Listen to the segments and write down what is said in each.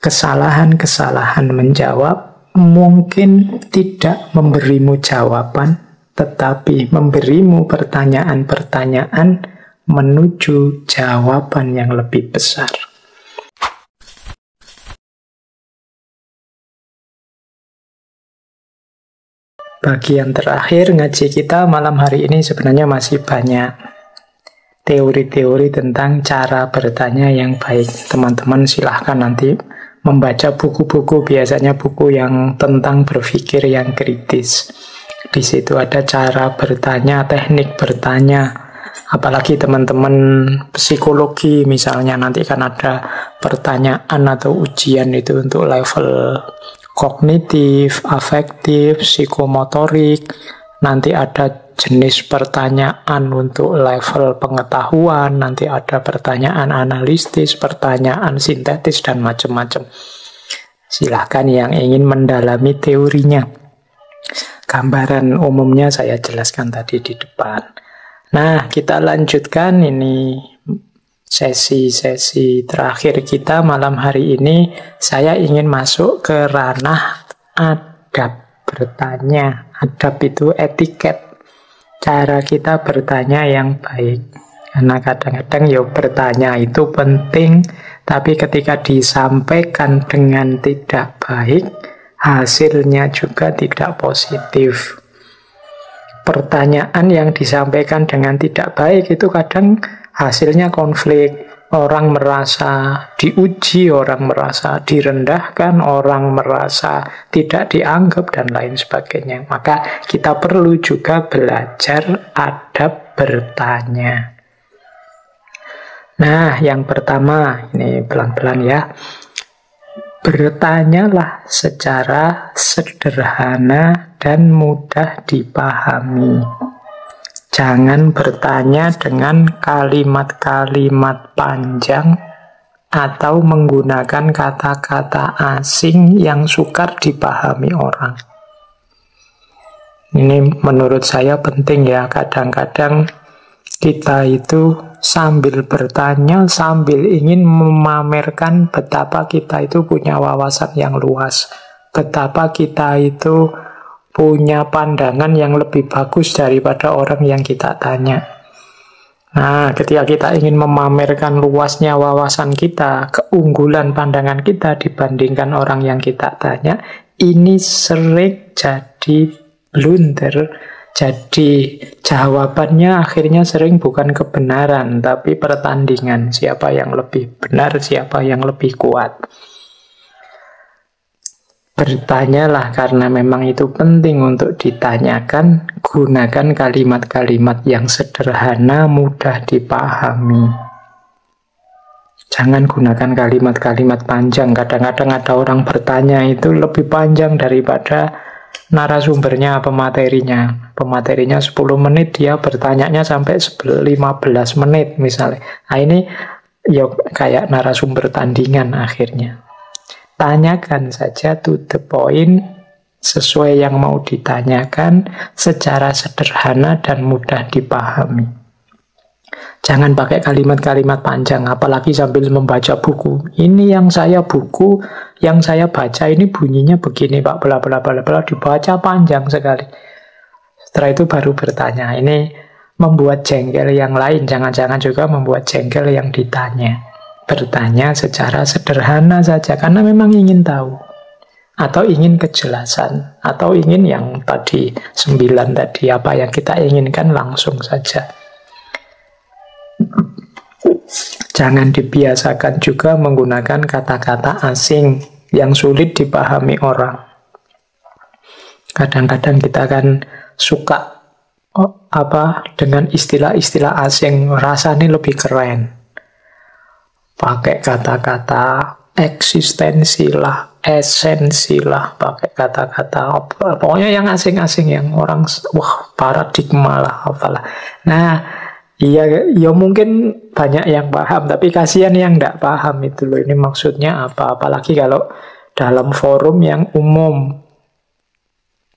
kesalahan-kesalahan menjawab mungkin tidak memberimu jawaban, tetapi memberimu pertanyaan-pertanyaan menuju jawaban yang lebih besar. Bagian terakhir ngaji kita malam hari ini sebenarnya masih banyak teori-teori tentang cara bertanya yang baik. Teman-teman silahkan nanti membaca buku-buku, biasanya buku yang tentang berpikir yang kritis. Di situ ada cara bertanya, teknik bertanya. Apalagi teman-teman psikologi misalnya, nanti kan ada pertanyaan atau ujian itu untuk level kognitif, afektif, psikomotorik. Nanti ada jenis pertanyaan untuk level pengetahuan, nanti ada pertanyaan analitis, pertanyaan sintetis, dan macam-macam. Silahkan yang ingin mendalami teorinya. Gambaran umumnya saya jelaskan tadi di depan. Nah, kita lanjutkan ini sesi-sesi terakhir kita malam hari ini. Saya ingin masuk ke ranah adab bertanya. Adab itu etiket, cara kita bertanya yang baik. Karena kadang-kadang ya bertanya itu penting, tapi ketika disampaikan dengan tidak baik, hasilnya juga tidak positif. Pertanyaan yang disampaikan dengan tidak baik itu kadang hasilnya konflik. Orang merasa diuji, orang merasa direndahkan, orang merasa tidak dianggap, dan lain sebagainya. Maka kita perlu juga belajar adab bertanya. Nah, yang pertama, ini pelan-pelan ya. Bertanyalah secara sederhana dan mudah dipahami. Jangan bertanya dengan kalimat-kalimat panjang atau menggunakan kata-kata asing yang sukar dipahami orang. Ini menurut saya penting ya. Kadang-kadang kita itu sambil bertanya, sambil ingin memamerkan betapa kita itu punya wawasan yang luas, betapa kita itu punya pandangan yang lebih bagus daripada orang yang kita tanya. Nah, ketika kita ingin memamerkan luasnya wawasan kita, keunggulan pandangan kita dibandingkan orang yang kita tanya, ini sering jadi blunder. Jadi jawabannya akhirnya sering bukan kebenaran, tapi pertandingan. Siapa yang lebih benar, siapa yang lebih kuat. Bertanyalah karena memang itu penting untuk ditanyakan. Gunakan kalimat-kalimat yang sederhana, mudah dipahami. Jangan gunakan kalimat-kalimat panjang. Kadang-kadang ada orang bertanya itu lebih panjang daripada narasumbernya, pematerinya. Pematerinya 10 menit, dia bertanyanya sampai 15 menit misalnya. Nah ini ya kayak narasumber tandingan akhirnya. Tanyakan saja to the point, sesuai yang mau ditanyakan, secara sederhana dan mudah dipahami. Jangan pakai kalimat-kalimat panjang, apalagi sambil membaca buku. Ini yang saya baca ini bunyinya begini, Pak, bla bla bla bla, dibaca panjang sekali. Setelah itu baru bertanya. Ini membuat jengkel yang lain, jangan-jangan juga membuat jengkel yang ditanya. Bertanya secara sederhana saja, karena memang ingin tahu. Atau ingin kejelasan. Atau ingin yang tadi 9 tadi, apa yang kita inginkan langsung saja. Jangan dibiasakan juga menggunakan kata-kata asing yang sulit dipahami orang. Kadang-kadang kita kan suka dengan istilah-istilah asing, rasanya lebih keren. Pakai kata-kata eksistensi lah, esensi lah, pakai kata-kata pokoknya yang asing-asing, yang orang wah paradigma lah apalah. Nah, ya mungkin banyak yang paham, tapi kasihan yang tidak paham itu loh. Ini maksudnya apa? Apalagi kalau dalam forum yang umum,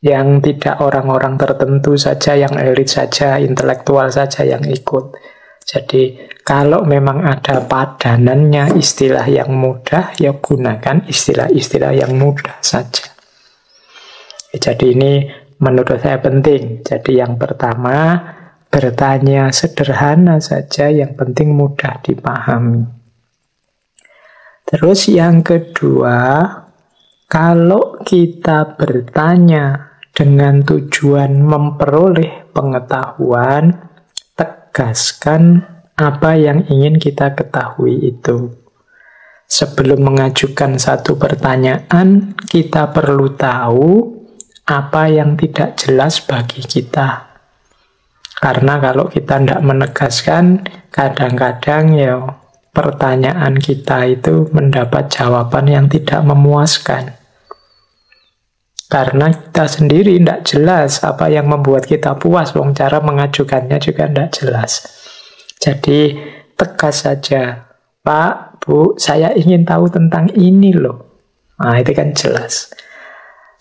yang tidak orang-orang tertentu saja, yang elit saja, intelektual saja yang ikut. Jadi kalau memang ada padanannya istilah yang mudah, ya gunakan istilah-istilah yang mudah saja. Jadi ini menurut saya penting. Jadi yang pertama, bertanya sederhana saja, yang penting mudah dipahami. Terus yang kedua, kalau kita bertanya dengan tujuan memperoleh pengetahuan, tegaskan apa yang ingin kita ketahui itu. Sebelum mengajukan satu pertanyaan, kita perlu tahu apa yang tidak jelas bagi kita. Karena kalau kita tidak menegaskan, kadang-kadang ya pertanyaan kita itu mendapat jawaban yang tidak memuaskan. Karena kita sendiri tidak jelas apa yang membuat kita puas, wong cara mengajukannya juga tidak jelas. Jadi tegas saja, Pak, Bu, saya ingin tahu tentang ini loh. Nah, itu kan jelas.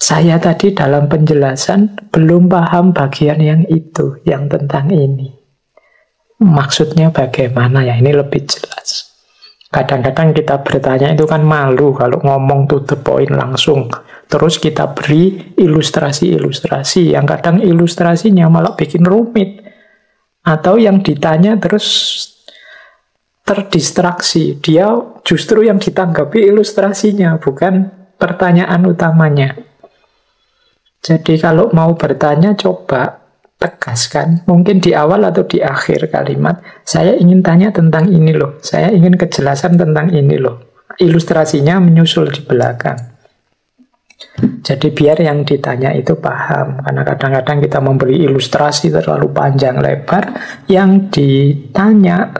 Saya tadi dalam penjelasan belum paham bagian yang itu, yang tentang ini. Maksudnya bagaimana ya, ini lebih jelas. Kadang-kadang kita bertanya itu kan malu kalau ngomong to the point langsung. Terus kita beri ilustrasi-ilustrasi, yang kadang ilustrasinya malah bikin rumit. Atau yang ditanya terus terdistraksi. Dia justru yang ditanggapi ilustrasinya, bukan pertanyaan utamanya. Jadi kalau mau bertanya, coba tegaskan. Mungkin di awal atau di akhir kalimat, saya ingin tanya tentang ini loh. Saya ingin kejelasan tentang ini loh. Ilustrasinya menyusul di belakang. Jadi biar yang ditanya itu paham. Karena kadang-kadang kita memberi ilustrasi terlalu panjang lebar, yang ditanya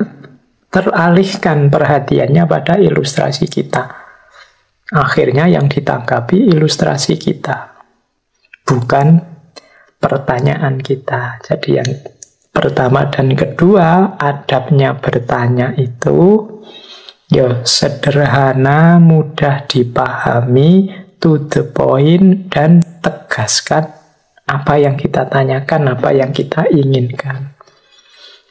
teralihkan perhatiannya pada ilustrasi kita. Akhirnya yang ditanggapi ilustrasi kita, bukan pertanyaan kita. Jadi yang pertama dan kedua, adabnya bertanya itu ya sederhana, mudah dipahami, to the point, dan tegaskan apa yang kita tanyakan, apa yang kita inginkan.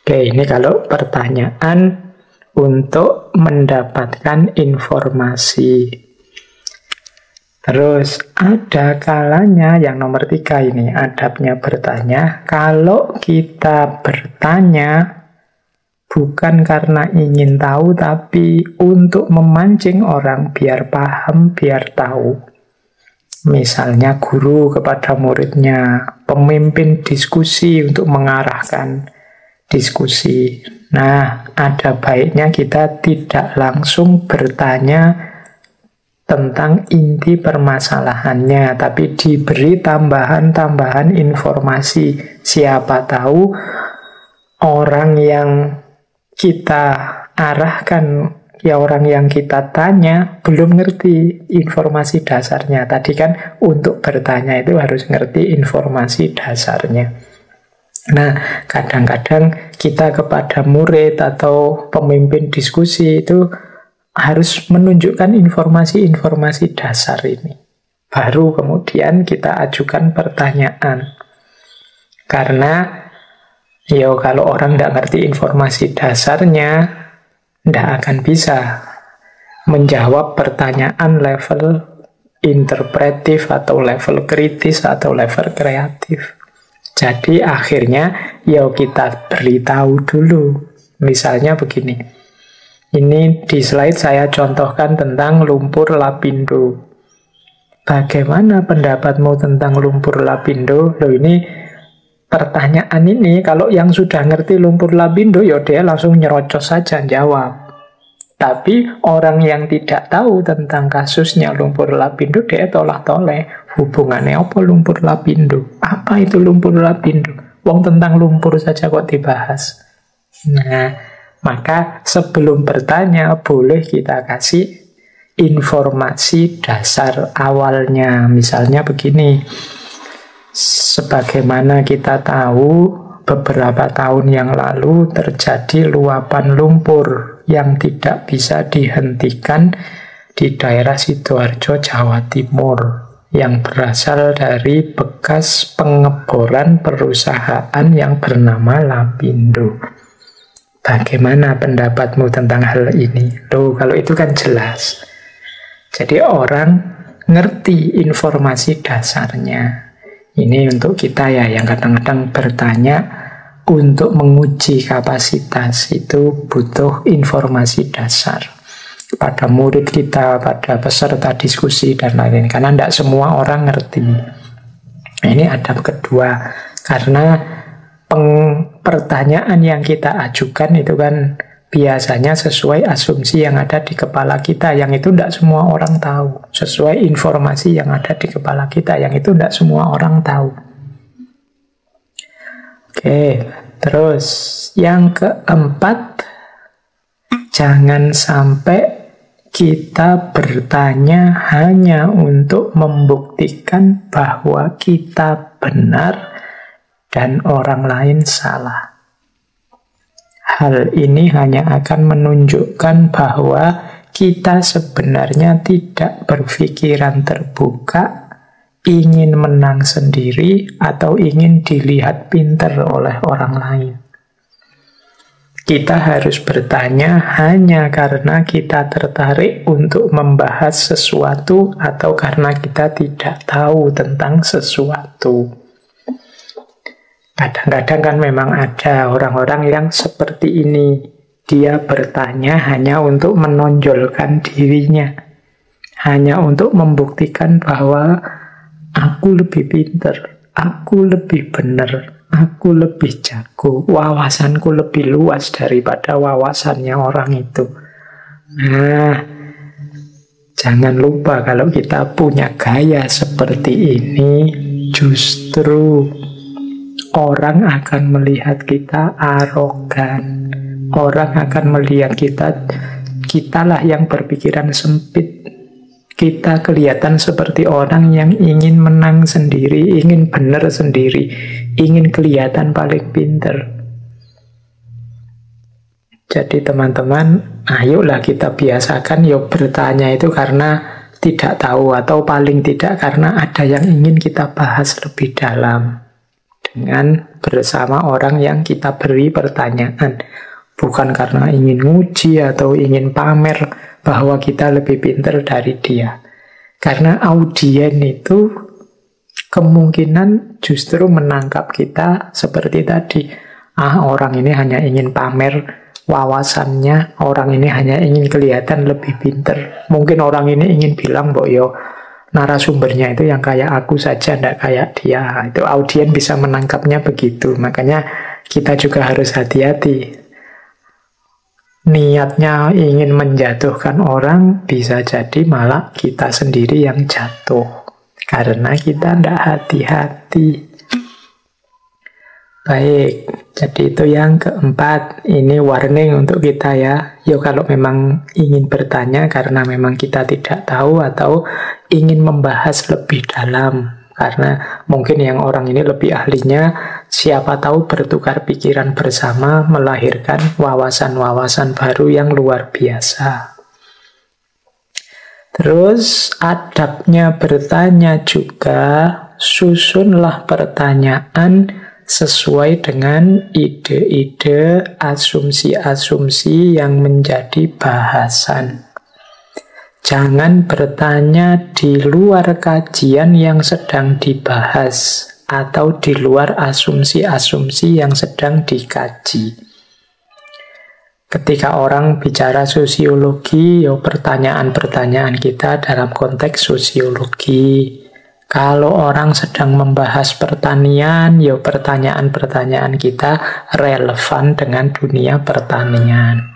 Oke, ini kalau pertanyaan untuk mendapatkan informasi. Terus ada kalanya, yang nomor 3 ini, adabnya bertanya. Kalau kita bertanya bukan karena ingin tahu, tapi untuk memancing orang biar paham, biar tahu. Misalnya guru kepada muridnya, pemimpin diskusi untuk mengarahkan diskusi. Nah, ada baiknya kita tidak langsung bertanya tentang inti permasalahannya, tapi diberi tambahan-tambahan informasi. Siapa tahu orang yang kita arahkan, ya orang yang kita tanya, belum ngerti informasi dasarnya. Tadi kan untuk bertanya itu harus ngerti informasi dasarnya. Nah, kadang-kadang kita kepada murid atau pemimpin diskusi itu harus menunjukkan informasi-informasi dasar ini. Baru kemudian kita ajukan pertanyaan. Karena ya kalau orang tidak ngerti informasi dasarnya, tidak akan bisa menjawab pertanyaan level interpretif atau level kritis atau level kreatif. Jadi akhirnya ya kita beritahu dulu. Misalnya begini, ini di slide saya contohkan tentang lumpur lapindo. Bagaimana pendapatmu tentang lumpur lapindo? Loh, ini pertanyaan ini kalau yang sudah ngerti lumpur lapindo, ya dia langsung nyerocos saja jawab. Tapi orang yang tidak tahu tentang kasusnya lumpur lapindo, dia tolak-toleh. Hubungannya apa lumpur lapindo? Apa itu lumpur lapindo? Wong tentang lumpur saja kok dibahas. Nah, maka sebelum bertanya, boleh kita kasih informasi dasar awalnya. Misalnya begini, sebagaimana kita tahu, beberapa tahun yang lalu terjadi luapan lumpur yang tidak bisa dihentikan di daerah Sidoarjo, Jawa Timur, yang berasal dari bekas pengeboran perusahaan yang bernama Lapindo. Bagaimana pendapatmu tentang hal ini? Loh, kalau itu kan jelas. Jadi orang ngerti informasi dasarnya. Ini untuk kita ya, yang kadang-kadang bertanya untuk menguji kapasitas itu butuh informasi dasar. Pada murid kita, pada peserta diskusi dan lain-lain. Karena tidak semua orang ngerti. Nah, ini adab kedua. Karena pertanyaan yang kita ajukan itu kan biasanya sesuai asumsi yang ada di kepala kita, yang itu tidak semua orang tahu. Sesuai informasi yang ada di kepala kita, yang itu tidak semua orang tahu. Oke, terus yang keempat, jangan sampai kita bertanya hanya untuk membuktikan bahwa kita benar dan orang lain salah. Hal ini hanya akan menunjukkan bahwa kita sebenarnya tidak berpikiran terbuka, ingin menang sendiri, atau ingin dilihat pintar oleh orang lain. Kita harus bertanya hanya karena kita tertarik untuk membahas sesuatu atau karena kita tidak tahu tentang sesuatu. Kadang-kadang kan memang ada orang-orang yang seperti ini. Dia bertanya hanya untuk menonjolkan dirinya. Hanya untuk membuktikan bahwa aku lebih pintar, aku lebih benar, aku lebih jago, wawasanku lebih luas daripada wawasannya orang itu. Nah, jangan lupa kalau kita punya gaya seperti ini, justru orang akan melihat kita arogan. Orang akan melihat kitalah yang berpikiran sempit. Kita kelihatan seperti orang yang ingin menang sendiri, ingin benar sendiri, ingin kelihatan paling pintar. Jadi teman-teman, ayolah kita biasakan bertanya itu karena tidak tahu, atau paling tidak karena ada yang ingin kita bahas lebih dalam dengan bersama orang yang kita beri pertanyaan, bukan karena ingin nguji atau ingin pamer bahwa kita lebih pintar dari dia. Karena audien itu kemungkinan justru menangkap kita seperti tadi. Orang ini hanya ingin pamer wawasannya, orang ini hanya ingin kelihatan lebih pintar. Mungkin orang ini ingin bilang bahwa narasumbernya itu yang kayak aku saja, tidak kayak dia. Itu audien bisa menangkapnya begitu. Makanya kita juga harus hati-hati. Niatnya ingin menjatuhkan orang, bisa jadi malah kita sendiri yang jatuh. Karena kita tidak hati-hati. Baik, jadi itu yang keempat. Ini warning untuk kita ya. Kalau memang ingin bertanya karena memang kita tidak tahu atau ingin membahas lebih dalam. Karena mungkin yang orang ini lebih ahlinya, siapa tahu bertukar pikiran bersama melahirkan wawasan-wawasan baru yang luar biasa. Terus adabnya bertanya juga, susunlah pertanyaan sesuai dengan ide-ide, asumsi-asumsi yang menjadi bahasan. Jangan bertanya di luar kajian yang sedang dibahas atau di luar asumsi-asumsi yang sedang dikaji. Ketika orang bicara sosiologi, pertanyaan-pertanyaan kita dalam konteks sosiologi. Kalau orang sedang membahas pertanian, pertanyaan-pertanyaan kita relevan dengan dunia pertanian.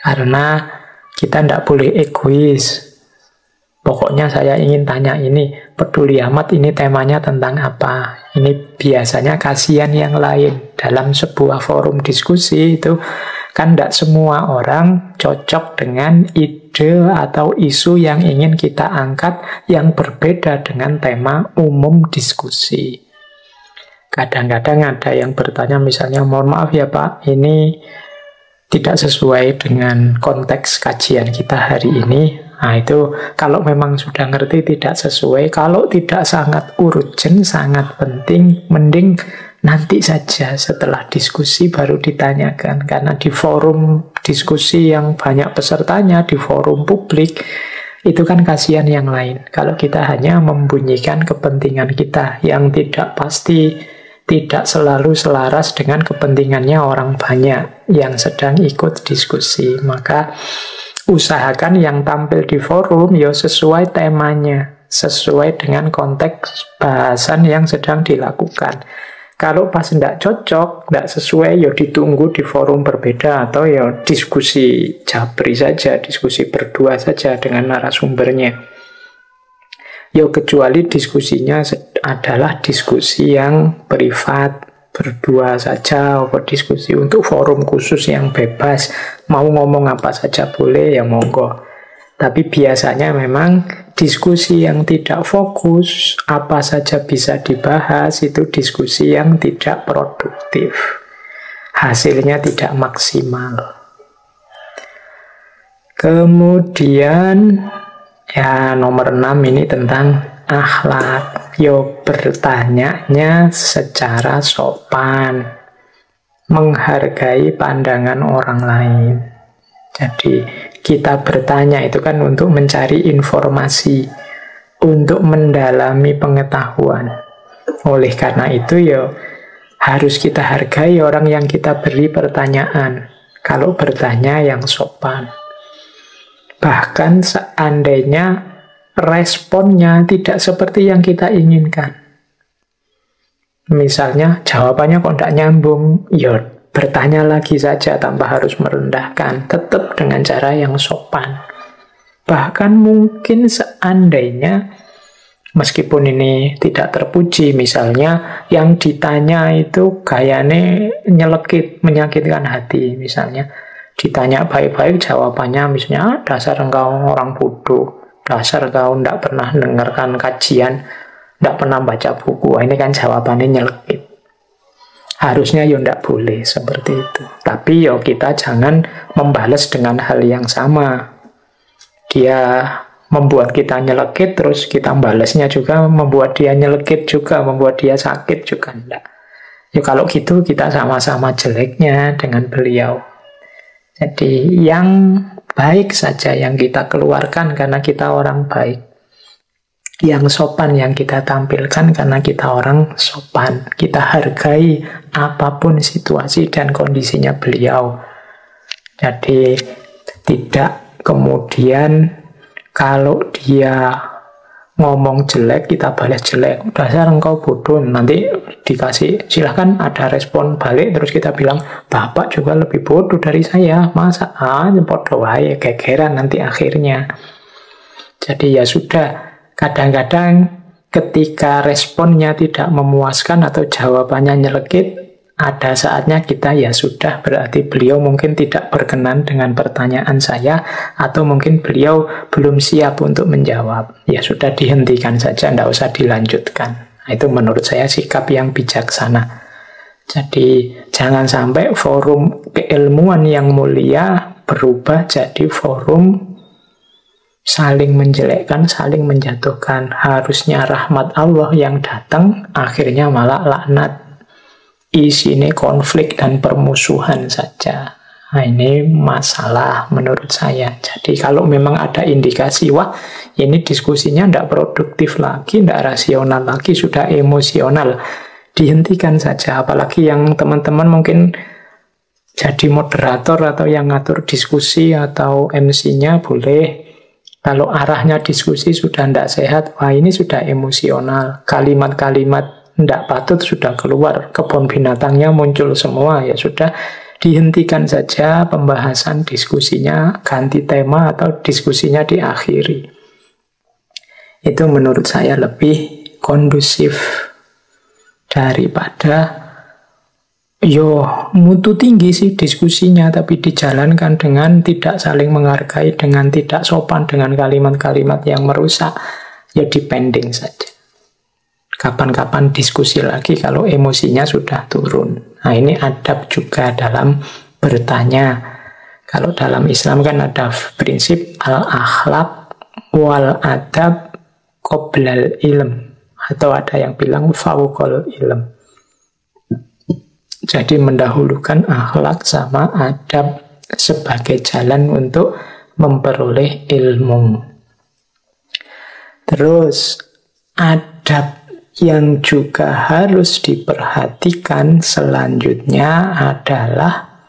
Karena kita tidak boleh egois. Pokoknya saya ingin tanya ini, peduli amat ini temanya tentang apa. Ini biasanya kasihan yang lain. Dalam sebuah forum diskusi itu kan tidak semua orang cocok dengan ide atau isu yang ingin kita angkat yang berbeda dengan tema umum diskusi. Kadang-kadang ada yang bertanya misalnya, mohon maaf ya Pak, ini tidak sesuai dengan konteks kajian kita hari ini. Nah itu kalau memang sudah ngerti tidak sesuai, kalau tidak sangat urgent, sangat penting, mending nanti saja setelah diskusi baru ditanyakan. Karena di forum diskusi yang banyak pesertanya, di forum publik, itu kan kasihan yang lain. Kalau kita hanya membunyikan kepentingan kita yang tidak pasti, tidak selalu selaras dengan kepentingannya orang banyak yang sedang ikut diskusi. Maka usahakan yang tampil di forum ya sesuai temanya, sesuai dengan konteks bahasan yang sedang dilakukan. Kalau pas tidak cocok, tidak sesuai, ya ditunggu di forum berbeda, atau ya diskusi jabri saja, diskusi berdua saja dengan narasumbernya. Ya kecuali diskusinya adalah diskusi yang privat, berdua saja, atau diskusi untuk forum khusus yang bebas, mau ngomong apa saja boleh, ya monggo. Tapi biasanya memang diskusi yang tidak fokus, apa saja bisa dibahas, itu diskusi yang tidak produktif. Hasilnya tidak maksimal. Kemudian, ya nomor 6 ini tentang akhlak. Yo bertanyanya secara sopan, menghargai pandangan orang lain. Jadi kita bertanya itu kan untuk mencari informasi, untuk mendalami pengetahuan. Oleh karena itu ya harus kita hargai orang yang kita beri pertanyaan. Kalau bertanya yang sopan. Bahkan seandainya responnya tidak seperti yang kita inginkan. Misalnya jawabannya kok tidak nyambung, ya bertanya lagi saja tanpa harus merendahkan, tetap dengan cara yang sopan. Bahkan mungkin seandainya, meskipun ini tidak terpuji, misalnya yang ditanya itu gayanya nyelekit, menyakitkan hati. Misalnya ditanya baik-baik, jawabannya misalnya, dasar engkau orang bodoh, dasar engkau tidak pernah dengarkan kajian, tidak pernah baca buku. Ini kan jawabannya nyelekit. Harusnya ya tidak boleh seperti itu. Tapi ya kita jangan membalas dengan hal yang sama. Dia membuat kita nyelekit, terus kita balasnya juga membuat dia nyelekit juga, membuat dia sakit juga. Tidak. Ya kalau gitu kita sama-sama jeleknya dengan beliau. Jadi yang baik saja yang kita keluarkan karena kita orang baik. Yang sopan yang kita tampilkan karena kita orang sopan. Kita hargai apapun situasi dan kondisinya beliau. Jadi tidak kemudian kalau dia ngomong jelek kita balas jelek. Dasar engkau bodoh. Nanti dikasih silahkan ada respon balik, terus kita bilang bapak juga lebih bodoh dari saya. Masa bodoh wae, gegeran nanti akhirnya. Jadi ya sudah. Kadang-kadang ketika responnya tidak memuaskan atau jawabannya nyelekit, ada saatnya kita ya sudah, berarti beliau mungkin tidak berkenan dengan pertanyaan saya, atau mungkin beliau belum siap untuk menjawab. Ya sudah, dihentikan saja, tidak usah dilanjutkan. Nah, itu menurut saya sikap yang bijaksana. Jadi jangan sampai forum keilmuan yang mulia berubah jadi forum saling menjelekkan, saling menjatuhkan. Harusnya rahmat Allah yang datang, akhirnya malah laknat. Isinya konflik dan permusuhan saja. Nah, ini masalah menurut saya. Jadi kalau memang ada indikasi, wah ini diskusinya tidak produktif lagi, tidak rasional lagi, sudah emosional, dihentikan saja. Apalagi yang teman-teman mungkin jadi moderator atau yang ngatur diskusi atau MC-nya boleh. Kalau arahnya diskusi sudah tidak sehat, wah ini sudah emosional. Kalimat-kalimat tidak patut sudah keluar, kebun binatangnya muncul semua, ya sudah dihentikan saja pembahasan diskusinya, ganti tema atau diskusinya diakhiri. Itu menurut saya lebih kondusif daripada mutu tinggi sih diskusinya, tapi dijalankan dengan tidak saling menghargai, dengan tidak sopan, dengan kalimat-kalimat yang merusak, ya depending saja. Kapan-kapan diskusi lagi kalau emosinya sudah turun. Nah ini adab juga dalam bertanya. Kalau dalam Islam kan ada prinsip al-akhlaq wal adab qoblal ilm. Atau ada yang bilang fauqal ilm. Jadi mendahulukan akhlak sama adab sebagai jalan untuk memperoleh ilmu. Terus adab yang juga harus diperhatikan selanjutnya adalah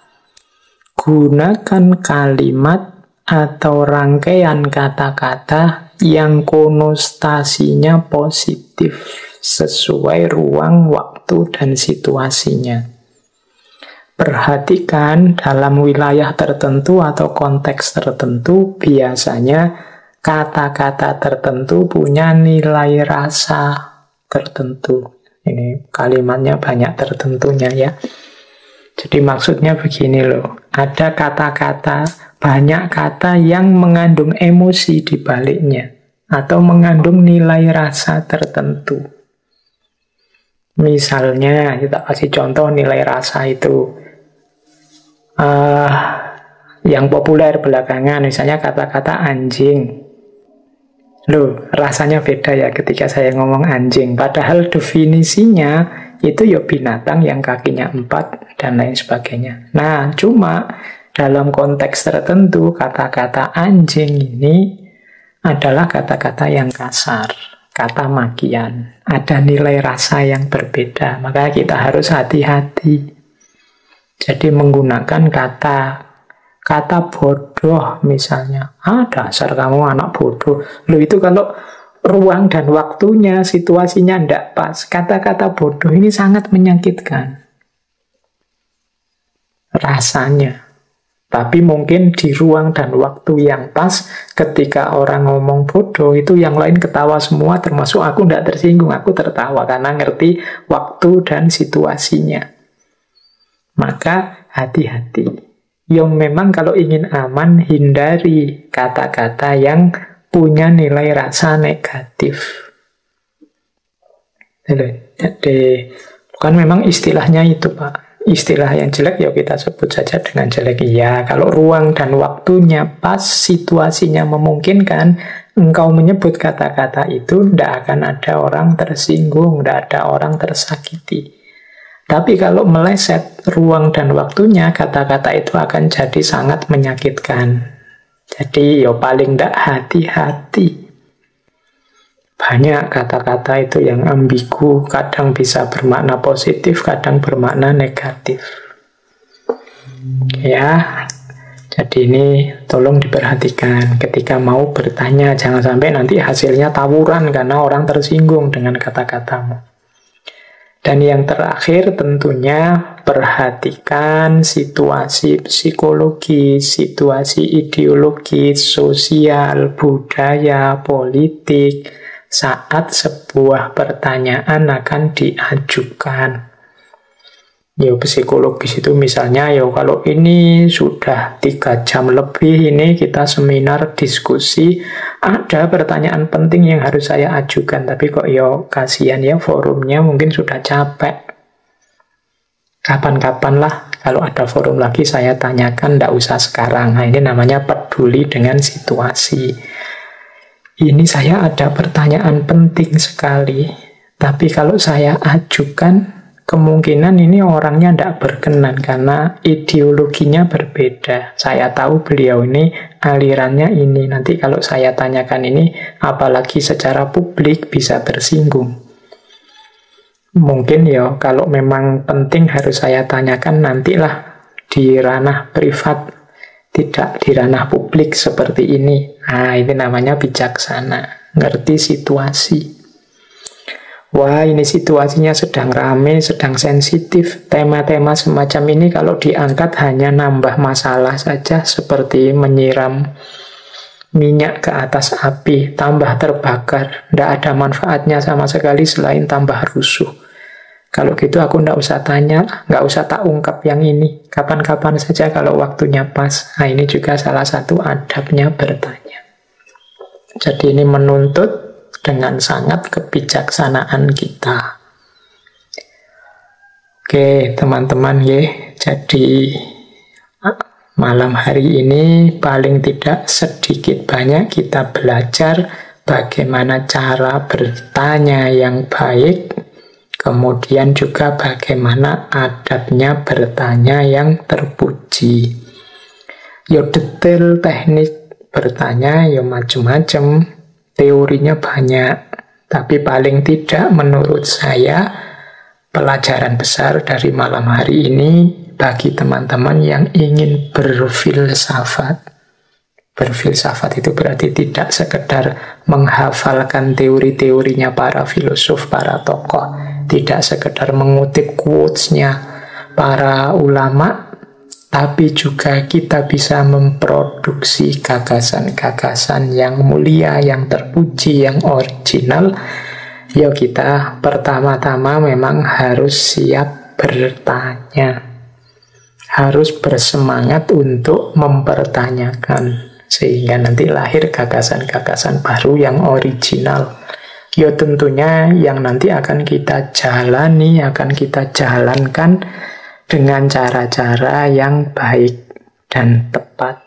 gunakan kalimat atau rangkaian kata-kata yang konotasinya positif sesuai ruang, waktu, dan situasinya. Perhatikan dalam wilayah tertentu atau konteks tertentu, biasanya kata-kata tertentu punya nilai rasa tertentu. Ini kalimatnya banyak tertentunya ya. Jadi maksudnya begini loh, ada kata-kata, banyak kata yang mengandung emosi di baliknya atau mengandung nilai rasa tertentu. Misalnya, kita kasih contoh nilai rasa itu. Yang populer belakangan, misalnya kata-kata anjing. Loh, rasanya beda ya ketika saya ngomong anjing. Padahal definisinya itu ya binatang yang kakinya 4 dan lain sebagainya. Nah, cuma dalam konteks tertentu kata-kata anjing ini adalah kata-kata yang kasar, kata makian. Ada nilai rasa yang berbeda, maka kita harus hati-hati. Jadi menggunakan kata bodoh misalnya. Dasar kamu anak bodoh. Loh, itu kalau ruang dan waktunya, situasinya tidak pas. Kata-kata bodoh ini sangat menyakitkan rasanya. Tapi mungkin di ruang dan waktu yang pas, ketika orang ngomong bodoh, itu yang lain ketawa semua, termasuk aku tidak tersinggung. Aku tertawa karena ngerti waktu dan situasinya. Maka hati-hati. Yang memang kalau ingin aman, hindari kata-kata yang punya nilai rasa negatif. Jadi, kan memang istilahnya itu, Pak. Istilah yang jelek, ya kita sebut saja dengan jelek. Ya, kalau ruang dan waktunya pas, situasinya memungkinkan, engkau menyebut kata-kata itu, tidak akan ada orang tersinggung, tidak ada orang tersakiti. Tapi kalau meleset ruang dan waktunya, kata-kata itu akan jadi sangat menyakitkan. Jadi ya paling tidak hati-hati. Banyak kata-kata itu yang ambigu, kadang bisa bermakna positif, kadang bermakna negatif. Ya, jadi ini tolong diperhatikan ketika mau bertanya. Jangan sampai nanti hasilnya tawuran karena orang tersinggung dengan kata-katamu. Dan yang terakhir tentunya perhatikan situasi psikologi, situasi ideologis, sosial, budaya, politik saat sebuah pertanyaan akan diajukan. Ya, psikologis itu misalnya, ya kalau ini sudah 3 jam lebih ini kita seminar diskusi, ada pertanyaan penting yang harus saya ajukan, tapi kok ya kasihan ya forumnya mungkin sudah capek. Kapan-kapan lah kalau ada forum lagi saya tanyakan, tidak usah sekarang. Nah, ini namanya peduli dengan situasi. Ini saya ada pertanyaan penting sekali, tapi kalau saya ajukan, kemungkinan ini orangnya tidak berkenan karena ideologinya berbeda. Saya tahu beliau ini alirannya ini. Nanti kalau saya tanyakan ini, apalagi secara publik bisa tersinggung. Mungkin ya kalau memang penting harus saya tanyakan, nantilah di ranah privat, tidak di ranah publik seperti ini. Nah, ini namanya bijaksana, ngerti situasi. Wah, ini situasinya sedang rame, sedang sensitif. Tema-tema semacam ini kalau diangkat hanya nambah masalah saja, seperti menyiram minyak ke atas api, tambah terbakar. Tidak ada manfaatnya sama sekali selain tambah rusuh. Kalau gitu aku tidak usah tanya, nggak usah tak ungkap yang ini. Kapan-kapan saja kalau waktunya pas. Nah, ini juga salah satu adabnya bertanya. Jadi ini menuntut dengan sangat kebijaksanaan kita. Oke, teman-teman ya. Jadi malam hari ini paling tidak sedikit banyak kita belajar bagaimana cara bertanya yang baik Kemudian juga bagaimana adabnya bertanya yang terpuji. Yo detail teknik bertanya yo macam-macam, teorinya banyak. Tapi paling tidak menurut saya pelajaran besar dari malam hari ini bagi teman-teman yang ingin berfilsafat. Berfilsafat itu berarti tidak sekedar menghafalkan teori-teorinya para filosof, para tokoh, tidak sekedar mengutip quotes-nya para ulama, tapi juga kita bisa memproduksi gagasan-gagasan yang mulia, yang terpuji, yang original. Ya kita pertama-tama memang harus siap bertanya, harus bersemangat untuk mempertanyakan, sehingga nanti lahir gagasan-gagasan baru yang original. Ya tentunya yang nanti akan kita jalani, akan kita jalankan dengan cara-cara yang baik dan tepat.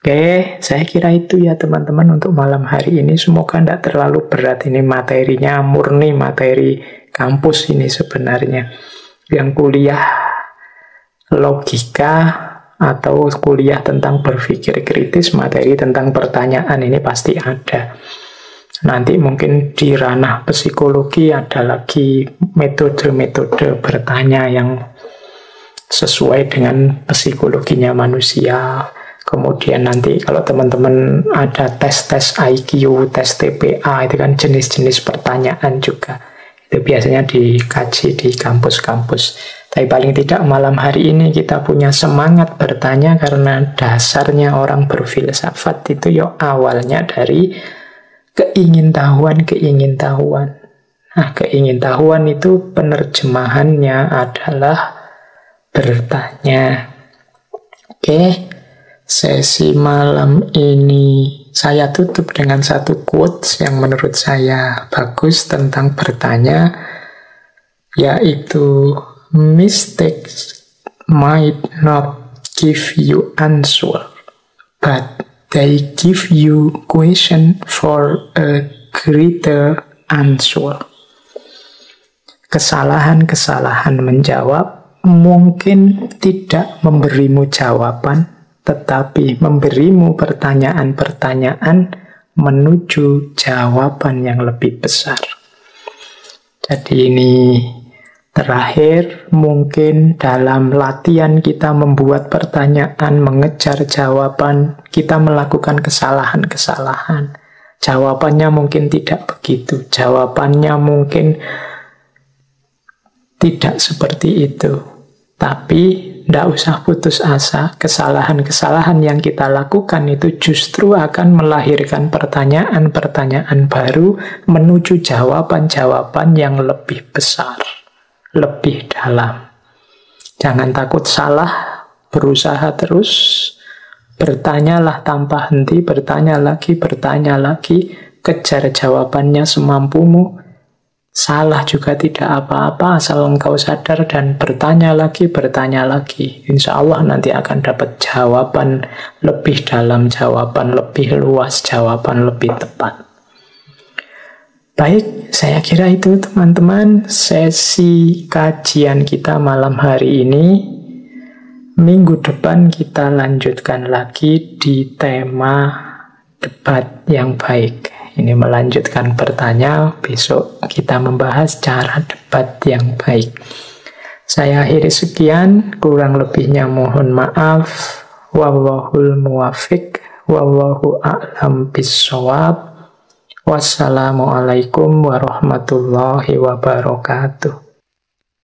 Oke, saya kira itu ya teman-teman untuk malam hari ini. Semoga tidak terlalu berat. Ini materinya murni materi kampus ini sebenarnya. Yang kuliah logika atau kuliah tentang berpikir kritis, materi tentang pertanyaan ini pasti ada. Nanti mungkin di ranah psikologi ada lagi metode-metode bertanya yang sesuai dengan psikologinya manusia. Kemudian nanti kalau teman-teman ada tes-tes IQ, tes TPA, itu kan jenis-jenis pertanyaan juga. Itu biasanya dikaji di kampus-kampus. Tapi paling tidak malam hari ini kita punya semangat bertanya, karena dasarnya orang berfilsafat itu ya awalnya dari keingintahuan. Nah, keingintahuan itu penerjemahannya adalah bertanya. Oke, sesi malam ini saya tutup dengan satu quotes yang menurut saya bagus tentang bertanya, yaitu mistakes might not give you answer, but they give you question for a greater answer. Kesalahan-kesalahan menjawab mungkin tidak memberimu jawaban, tetapi memberimu pertanyaan-pertanyaan menuju jawaban yang lebih besar. Jadi ini terakhir, mungkin dalam latihan kita membuat pertanyaan, mengejar jawaban, kita melakukan kesalahan-kesalahan. Jawabannya mungkin tidak begitu, jawabannya mungkin tidak seperti itu. Tapi tidak usah putus asa, kesalahan-kesalahan yang kita lakukan itu justru akan melahirkan pertanyaan-pertanyaan baru menuju jawaban-jawaban yang lebih besar, lebih dalam. Jangan takut salah, berusaha terus, bertanyalah tanpa henti, bertanya lagi, kejar jawabannya semampumu. Salah juga tidak apa-apa, asal engkau sadar dan bertanya lagi. Insya Allah nanti akan dapat jawaban lebih dalam, jawaban lebih luas, jawaban lebih tepat. Baik, saya kira itu teman-teman sesi kajian kita malam hari ini. Minggu depan kita lanjutkan lagi di tema debat yang baik. Ini melanjutkan bertanya, besok kita membahas cara debat yang baik. Saya akhiri sekian, kurang lebihnya mohon maaf. Wallahul muwafiq, wallahu a'lam bissawab. Wassalamualaikum warahmatullahi wabarakatuh.